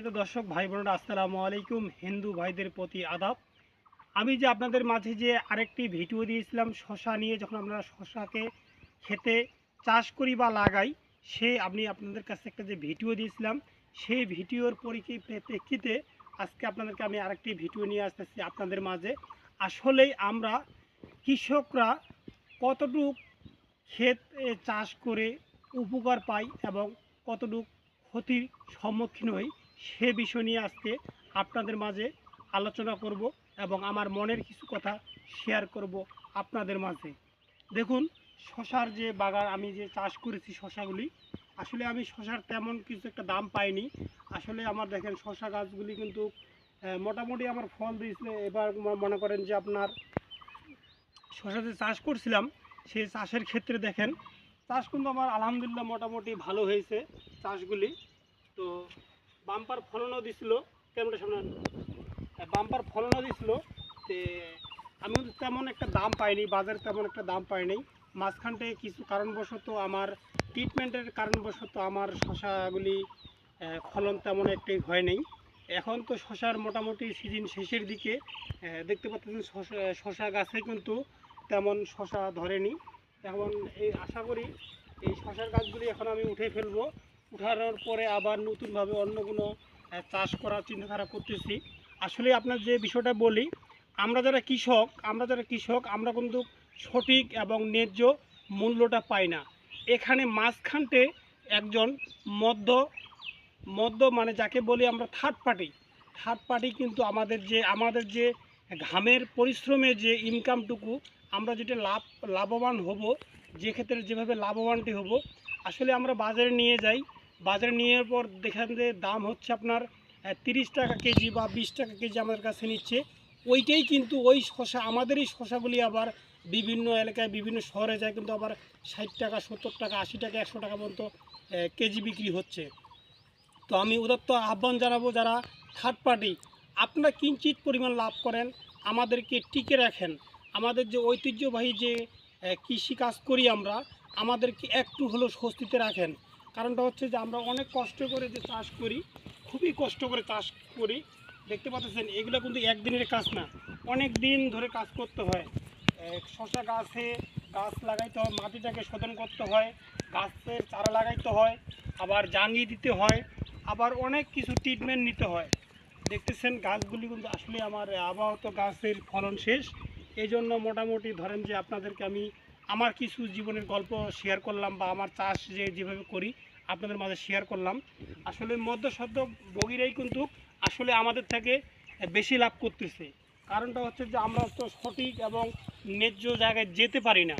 সম্মানিত দর্শক ভাই বোনেরা, আসসালামু আলাইকুম। হিন্দু ভাইদের প্রতি আদাব। আমি যে আপনাদের মাঝে যে আরেকটি ভিডিও দিয়েছিলাম শশা নিয়ে, যখন আমরা শশাকে খেতে চাষ করি বা লাগাই, আমি আপনাদের কাছে একটা যে ভিডিও দিয়েছিলাম, সেই ভিডিওর প্রেক্ষিতে আজকে আপনাদেরকে আমি আরেকটি ভিডিও নিয়ে আসতেছি আপনাদের মাঝে। আসলেই আমরা কৃষকরা কতটুক ক্ষেত চাষ করে উপকার পাই এবং কতটুক ক্ষতির সম্মুখীন হই, সে বিষয় নিয়ে আজকে আপনাদের মাঝে আলোচনা করব এবং আমার মনের কিছু কথা শেয়ার করব আপনাদের মাঝে। দেখুন, শশার যে বাগান আমি যে চাষ করেছি শশাগুলি, আসলে আমি শশার তেমন কিছু একটা দাম পাইনি। আসলে আমার দেখেন শশা গাছগুলি কিন্তু মোটামুটি আমার ফল দিয়েছিল। এবার মনে করেন যে আপনার শশা যে চাষ করছিলাম, সেই চাষের ক্ষেত্রে দেখেন চাষ কিন্তু আমার আলহামদুলিল্লাহ মোটামুটি ভালো হয়েছে চাষগুলি। তো বাম্পার ফলনও দিছিল, ক্যামেরার সামনে বাম্পার ফলনও দিছিল। তে আমি কিন্তু তেমন একটা দাম পাইনি, বাজারে তেমন একটা দাম পাইনি। মাঝখানটায় কিছু কারণবশত, আমার ট্রিটমেন্টের কারণবশত আমার শশাগুলি ফলন তেমন একটাই হয় নাই। এখন তো শশার মোটামুটি সিজন শেষের দিকে, দেখতে পাচ্ছেন শশা গাছে কিন্তু তেমন শশা ধরেনি। এখন এই আশা করি এই শশার গাছগুলি এখন আমি উঠে ফেলবো। উঠানোর পরে আবার নতুনভাবে অন্য কোনো চাষ করার চিন্তাধারা করতেছি। আসলে আপনার যে বিষয়টা বলি, আমরা যারা কৃষক আমরা কিন্তু সঠিক এবং ন্যায্য মূল্যটা পাই না। এখানে মাঝখানতে একজন মধ্য মধ্য মানে যাকে বলি আমরা থার্ড পার্টি কিন্তু আমাদের যে ঘামের পরিশ্রমের যে ইনকামটুকু, আমরা যেটা লাভবান হব, যে ক্ষেত্রে যেভাবে লাভবানটি হব, আসলে আমরা বাজারে নিয়ে যাই। বাজারে নিয়ে যাওয়ার পর দেখেন যে দাম হচ্ছে আপনার 30 টাকা কেজি বা 20 টাকা কেজি আমাদের কাছে নিচ্ছে। ওইটাই কিন্তু ওই শশা, আমাদের এই শশাগুলি আবার বিভিন্ন এলাকায় বিভিন্ন শহরে যায় কিন্তু আবার 60 টাকা, 70 টাকা, 80 টাকা, 100 টাকা পর্যন্ত কেজি বিক্রি হচ্ছে। তো আমি উদাত্ত আহ্বান জানাবো, যারা থার্ড পার্টি আপনারা কিঞ্চিত পরিমাণ লাভ করেন, আমাদেরকে টিকে রাখেন। আমাদের যে ঐতিহ্যবাহী যে কৃষি কাজ করি আমরা, আমাদেরকে একটু হলেও স্বস্তিতে রাখেন। কারণটা হচ্ছে যে আমরা অনেক কষ্ট করে যে চাষ করি, খুবই কষ্ট করে চাষ করি। দেখতে পাচ্ছেন এগুলো কিন্তু একদিনের কাজ না, অনেক দিন ধরে কাজ করতে হয়। শশা গাছ লাগাইতে হয়, মাটিটাকে শোধন করতে হয়, গাছের চারা লাগাইতে হয়, আবার জাঙ্গি দিতে হয়, আবার অনেক কিছু ট্রিটমেন্ট নিতে হয়। দেখতেছেন গাছগুলি কিন্তু আসলে আমার আবহাওয়া তো গাছের ফলন শেষ। এই জন্য মোটামুটি ধরেন যে আপনাদেরকে আমি আমার কিছু জীবনের গল্প শেয়ার করলাম, বা আমার চাষ যেভাবে করি আপনাদের মাঝে শেয়ার করলাম। আসলে মধ্যস্বত্ব ভোগীরাই কিন্তু আসলে আমাদের থেকে বেশি লাভ করতেছে। কারণটা হচ্ছে যে আমরা তো সঠিক এবং ন্যায্য জায়গায় যেতে পারি না।